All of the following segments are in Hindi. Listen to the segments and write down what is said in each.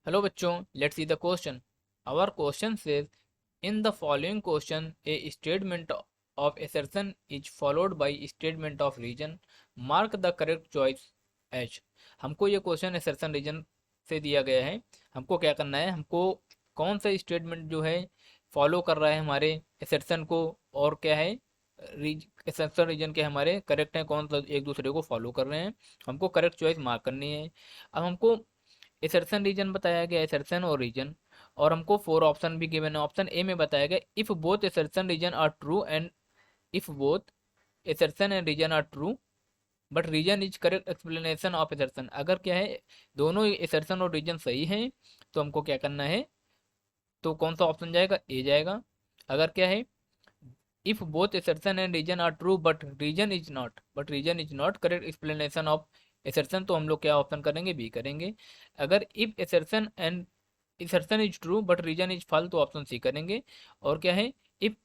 हेलो बच्चों, let's see the question. Our question says in the following question a statement of assertion is followed by statement of reason. Mark the correct choice each. हमको ये क्वेश्चन assertion रीजन से दिया गया है। हमको क्या करना है, हमको कौन सा स्टेटमेंट जो है फॉलो कर रहा है हमारे assertion को, और क्या है assertion रीजन के हमारे करेक्ट हैं, कौन सा एक दूसरे को फॉलो कर रहे हैं। हमको करेक्ट चॉइस मार्क करनी है। अब हमको एसर्शन रीजन बताया गया, एसर्शन और रीजन, और हमको फोर ऑप्शन भी गिवन है। ऑप्शन ए में बताया गया if both assertion reason are true and if both assertion and reason are true but reason is correct explanation of assertion. अगर क्या है, दोनों एसर्शन और रीजन सही हैं, तो हमको क्या करना है, तो कौन सा ऑप्शन जाएगा, ए जाएगा। अगर क्या है, if both assertion and reason are true but reason is not correct explanation of assertion, तो हम लोग क्या ऑप्शन करेंगे, बी करेंगे। अगर if assertion and assertion is true but reason is false, तो ऑप्शन सी करेंगे। और क्या है, if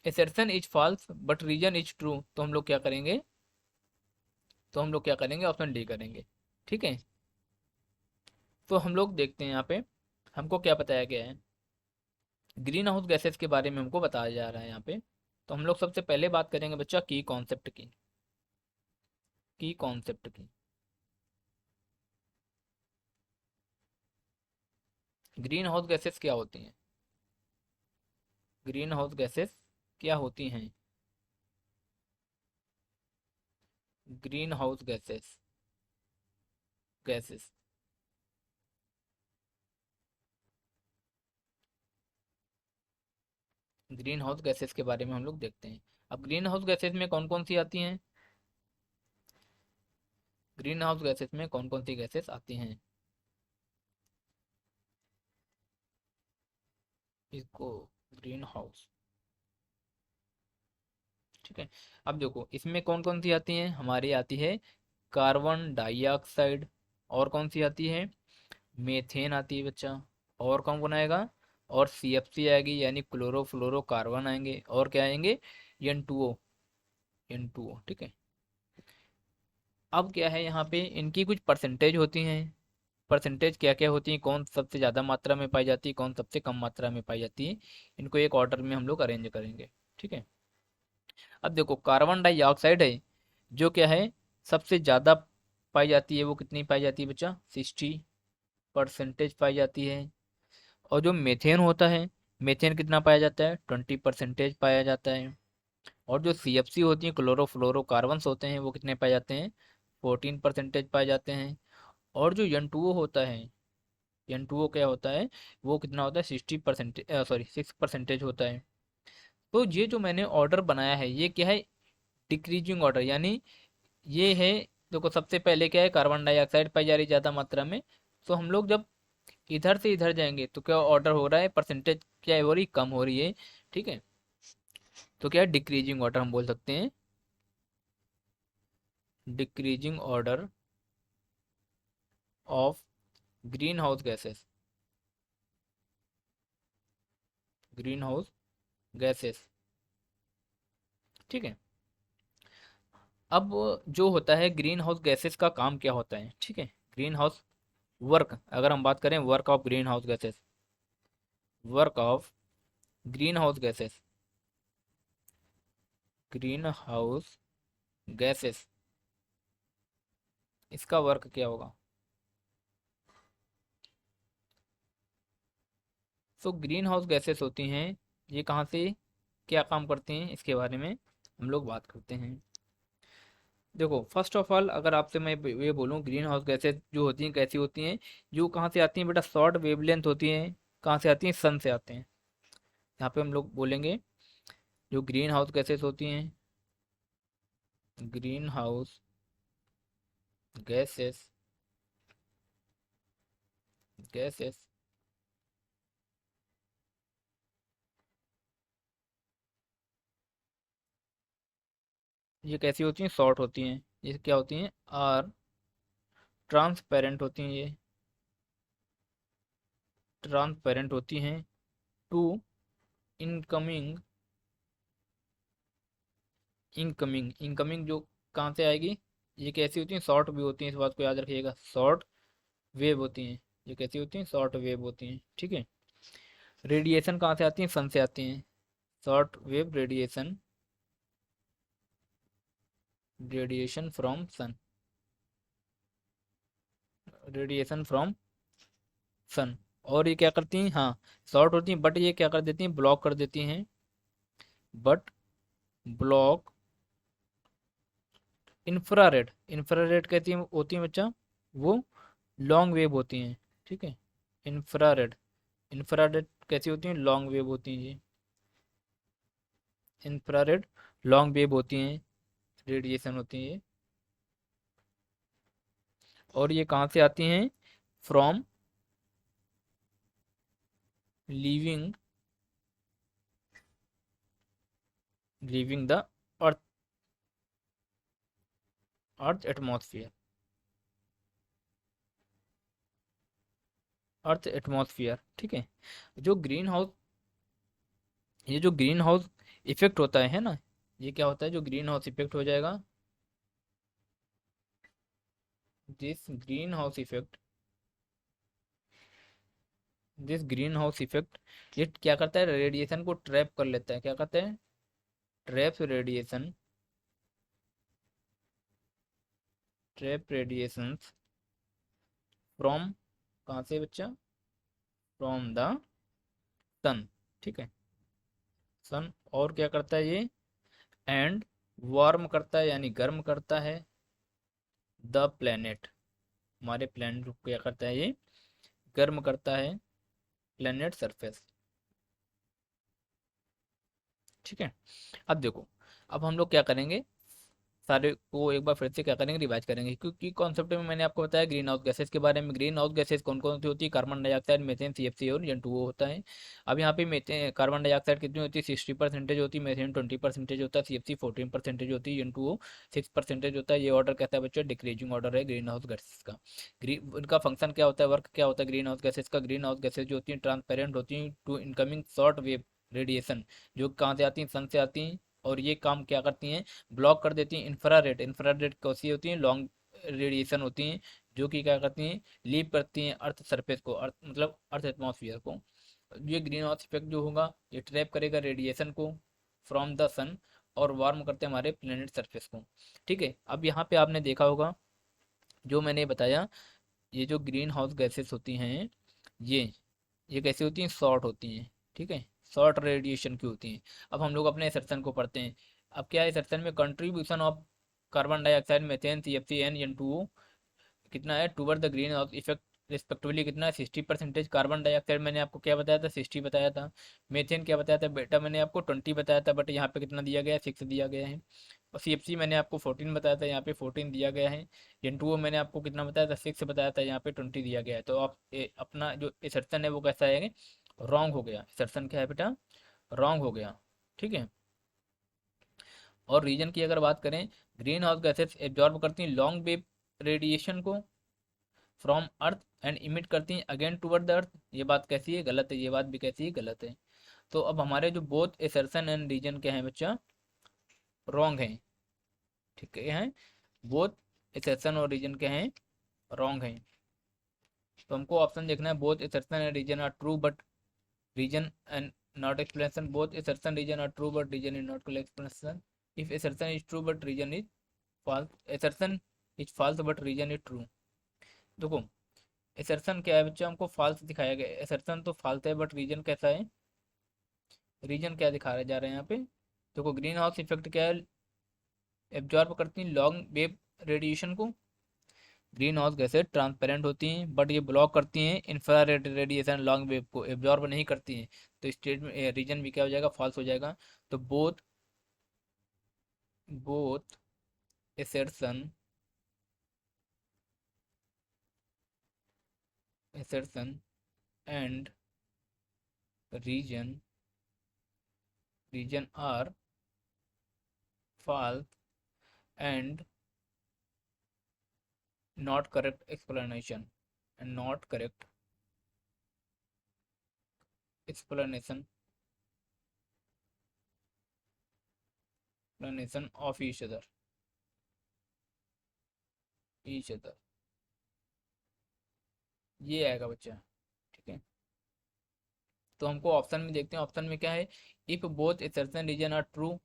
assertion is false but reason is true, तो हम लोग क्या करेंगे, ऑप्शन डी करेंगे। ठीक है, तो हम लोग देखते हैं यहाँ पे हमको क्या बताया गया है। ग्रीन हाउस गैसेस के बारे में हमको बताया जा रहा है यहाँ पे। तो हम लोग सबसे पहले बात करेंगे बच्चा की कॉन्सेप्ट की। ग्रीन हाउस गैसेस क्या होती हैं? ग्रीन हाउस गैसेस क्या होती हैं? Green house gases. Green house gases के बारे में हम लोग देखते हैं। अब ग्रीन हाउस गैसेस में कौन कौन सी आती हैं? ग्रीन हाउस गैसेस में कौन कौन सी गैसेस आती हैं? इसको ग्रीन हाउस, ठीक है। अब देखो इसमें कौन कौन सी आती हैं, हमारी आती है कार्बन डाइऑक्साइड, और कौन सी आती है, मीथेन आती है बच्चा, और कौन कौन आएगा, और CFC आएगी यानी क्लोरोफ्लोरोकार्बन आएंगे, और क्या आएंगे, N2O। ठीक है। अब क्या है, यहाँ पे इनकी कुछ परसेंटेज होती हैं। परसेंटेज क्या क्या होती है, कौन सबसे ज़्यादा मात्रा में पाई जाती है, कौन सबसे कम मात्रा में पाई जाती है, इनको एक ऑर्डर में हम लोग अरेंज करेंगे। ठीक है। अब देखो कार्बन डाइऑक्साइड है, जो क्या है, सबसे ज़्यादा पाई जाती है। वो कितनी पाई जाती है बच्चा, 60% पाई जाती है। और जो मीथेन होता है, मीथेन कितना पाया जाता है, 20% पाया जाता है। और जो CFC होती है, क्लोरोफ्लोरोकार्बन्स होते हैं, वो कितने पाए जाते हैं, 14% पाए जाते हैं। और जो N2O होता है, N2O क्या होता है, वो कितना होता है, 6% होता है। तो ये जो मैंने ऑर्डर बनाया है, ये क्या है, डिक्रीजिंग ऑर्डर, यानी ये है, देखो सबसे पहले क्या है, कार्बन डाइऑक्साइड पाई जा रही ज़्यादा मात्रा में। तो हम लोग जब इधर से इधर जाएंगे तो क्या ऑर्डर हो रहा है, परसेंटेज क्या है, हो रही, कम हो रही है। ठीक है, तो क्या है, डिक्रीजिंग ऑर्डर हम बोल सकते हैं, decreasing order of green house gases, green house gases. ठीक है। अब जो होता है ग्रीन हाउस गैसेस का काम क्या होता है, ठीक है, ग्रीन हाउस वर्क, अगर हम बात करें work of green house gases, work of green house gases, green house gases, इसका वर्क क्या होगा। सो ग्रीन हाउस गैसेस होती हैं, ये कहाँ से क्या काम करते हैं, इसके बारे में हम लोग बात करते हैं। देखो फर्स्ट ऑफ ऑल, अगर आपसे मैं ये बोलूँ ग्रीन हाउस गैसेस जो होती हैं कैसी होती हैं, जो कहाँ से आती हैं बेटा, शॉर्ट वेवलेंथ होती हैं। कहाँ से आती हैं, सन से आते हैं। यहाँ पे हम लोग बोलेंगे जो ग्रीन हाउस गैसेस होती हैं, ग्रीन हाउस गैसेस, गैसेस ये कैसी होती हैं, शॉर्ट होती हैं। ये क्या होती हैं, आर ट्रांसपेरेंट होती हैं, ये ट्रांसपेरेंट होती हैं टू इनकमिंग, इनकमिंग जो कहाँ से आएगी, ये कैसी होती हैं, शॉर्ट भी होती हैं, इस बात को याद रखिएगा, शॉर्ट वेव होती हैं। ये कैसी होती हैं, शॉर्ट वेव होती हैं, ठीक है। रेडिएशन कहाँ से आती है, सन से आती हैं। Short wave radiation, radiation from sun, radiation from sun. और ये क्या करती हैं, हाँ शॉर्ट होती हैं, बट ये क्या कर देती हैं, ब्लॉक कर देती हैं, बट ब्लॉक इंफ्रारेड। इंफ्रारेड कहती हैं होती हैं बच्चा, वो लॉन्ग वेव होती हैं, ठीक है। इंफ्रारेड, इंफ्रारेड कैसी होती हैं, लॉन्ग वेव होती हैं जी। इंफ्रारेड लॉन्ग वेव होती हैं, रेडिएशन होती है ये। और ये कहाँ से आती हैं, from living, living the earth, earth atmosphere, earth atmosphere, ठीक है। जो ग्रीन हाउस, ये जो ग्रीन हाउस इफेक्ट होता है ना, ये क्या होता है, जो ग्रीन हाउस इफेक्ट हो जाएगा, this green house effect, this green house effect, ये क्या करता है, रेडिएशन को ट्रैप कर लेता है, क्या करता है, trap radiation, trap radiations from, कहाँ से बच्चा, फ्रॉम द सन, ठीक है, सन। और क्या करता है ये, एंड वार्म करता है यानी गर्म करता है, द प्लेनेट, हमारे प्लेनेट को क्या करता है ये, गर्म करता है, प्लेनेट सरफेस, ठीक है। अब देखो, अब हम लोग क्या करेंगे, सारे को एक बार फिर से क्या करेंगे, रिवाइज करेंगे, क्योंकि कॉन्सेप्ट में मैंने आपको बताया ग्रीन हाउस गैसेस के बारे में। ग्रीन हाउस गैसेस कौन कौन सी होती है, कार्बन डाइऑक्साइड, मीथेन, सीएफसी और N2O होता है। अब यहाँ पे मीथेन, कार्बन डाइऑक्साइड कितनी होती है, 60% होती है, मीथेन 20% होता है, सीएफसी 14% होती है, N2O 6% होता है। ये ऑर्डर कहता है बच्चों, डिक्रीजिंग ऑर्डर है ग्रीन हाउस गैसेस का। ग्रीन, उनका फंक्शन क्या होता है, वर्क क्या होता है ग्रीन हाउस गैसेस का, ग्रीन हाउस गैसेस जो होती है ट्रांसपेरेंट होती हैं to incoming short wave radiation, जो कहाँ से आती हैं, सन से आती हैं। और ये काम क्या करती हैं, ब्लॉक कर देती हैं इंफ्रारेड। इंफ्रारेड कौन सी होती हैं, लॉन्ग रेडिएशन होती हैं, जो कि क्या करती हैं, लीव करती हैं अर्थ सरफेस को, अर्थ मतलब अर्थ एटमॉस्फेयर को। ये ग्रीन हाउस इफेक्ट जो होगा, ये ट्रैप करेगा रेडिएशन को फ्रॉम द सन, और वार्म करते हैं हमारे प्लेनेट सरफेस को, ठीक है। अब यहाँ पे आपने देखा होगा, जो मैंने बताया, ये जो ग्रीन हाउस गैसेस होती हैं, ये ये कैसी होती हैं, शॉर्ट होती हैं, ठीक है, शॉर्ट रेडिएशन की होती हैं। अब हम लोग अपने सेक्शन को पढ़ते हैं। अब क्या है, सेक्शन में contribution of carbon dioxide, methane, CFC and N2O कितना है, toward the green house effect respectively कितना है, 60%। कार्बन डाइऑक्साइड मैंने आपको क्या बताया था, 60 बताया था। मीथेन क्या बताया था बेटा, मैंने आपको 20 बताया था, बट यहाँ पे कितना दिया गया है, 6 दिया गया है। और सीएफसी मैंने आपको 14 बताया था, यहाँ पे 14 दिया गया है। N2O मैंने आपको कितना बताया था, 6 बताया था, यहाँ पे 20 दिया गया है। तो आप अपना जो असर्शन है वो कैसा है, रॉन्ग हो गया। असर्शन क्या है बेटा, रॉन्ग हो गया, ठीक है। और रीजन की अगर बात करें, ग्रीन हाउस गैसेस एब्जॉर्ब करती हैं लॉन्ग वेव रेडिएशन को फ्रॉम अर्थ एंड इमिट करती हैं अगेन टूवर्ड द अर्थ। ये बात कैसी है, गलत है, ये बात भी कैसी है, गलत है। तो अब हमारे जो बोथ एसर्शन एंड रीजन क्या है बच्चा, रॉन्ग है, ठीक है। बोथ एसर्शन और रीजन क्या है, रॉन्ग है। तो हमको ऑप्शन देखना है, both assertion and reason are true but reason and not explanation, both assertion reason are true but reason is not explanation, if assertion is true but reason is false, assertion is false but reason is true. देखो, एसर्शन क्या है बच्चा, हमको फॉल्स दिखाया गया, एसर्शन तो फॉल्स है, बट रीजन कैसा है, रीजन क्या दिखा जा रहे हैं यहाँ पे। देखो, ग्रीन हाउस इफेक्ट क्या है, एब्जॉर्ब करती हैं लॉन्ग वेव रेडिएशन को। ग्रीन हाउस गैसें ट्रांसपेरेंट होती हैं, बट ये ब्लॉक करती हैं इंफ्रारेड रेडिएशन, लॉन्ग वेव को एब्जॉर्ब नहीं करती हैं। तो स्टेट में रीजन भी क्या हो जाएगा, फॉल्स हो जाएगा। तो both, both assertion, assertion and reason, reason are false and not correct explanation, and not correct explanation, explanation of each other, ये आएगा बच्चा। ठीक है, तो हमको ऑप्शन में देखते हैं, ऑप्शन में क्या है, if both assertion reason are true,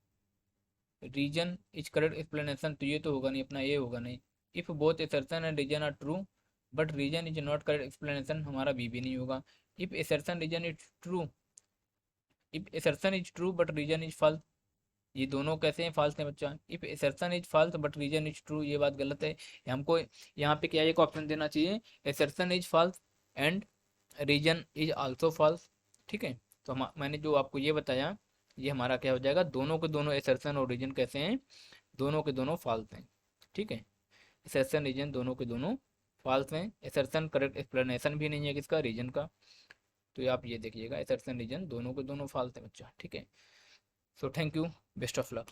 reason is correct explanation, तो ये तो होगा नहीं, अपना ये होगा नहीं। If both assertion and reason are true but reason is not correct explanation, हमारा भी नहीं होगा। If assertion reason is true, if assertion is true but reason is false, ये दोनों कैसे हैं, फॉल्स हैं बच्चा। If assertion is false but reason is true, ये बात गलत है। हमको यहाँ पे क्या एक ऑप्शन देना चाहिए, assertion is false and reason is also false. ठीक है, तो मैंने जो आपको ये बताया, ये हमारा क्या हो जाएगा, दोनों के दोनों असर्शन और रीजन कैसे हैं, दोनों के दोनों फॉल्स हैं। ठीक है, असर्शन रीजन दोनों के दोनों फॉल्स हैं। असर्शन करेक्ट एक्सप्लेनेशन भी नहीं है किसका, रीजन का। तो ये आप ये देखिएगा, असर्शन रीजन दोनों के दोनों फॉल्स हैं बच्चा। ठीक है, so thank you, best of luck.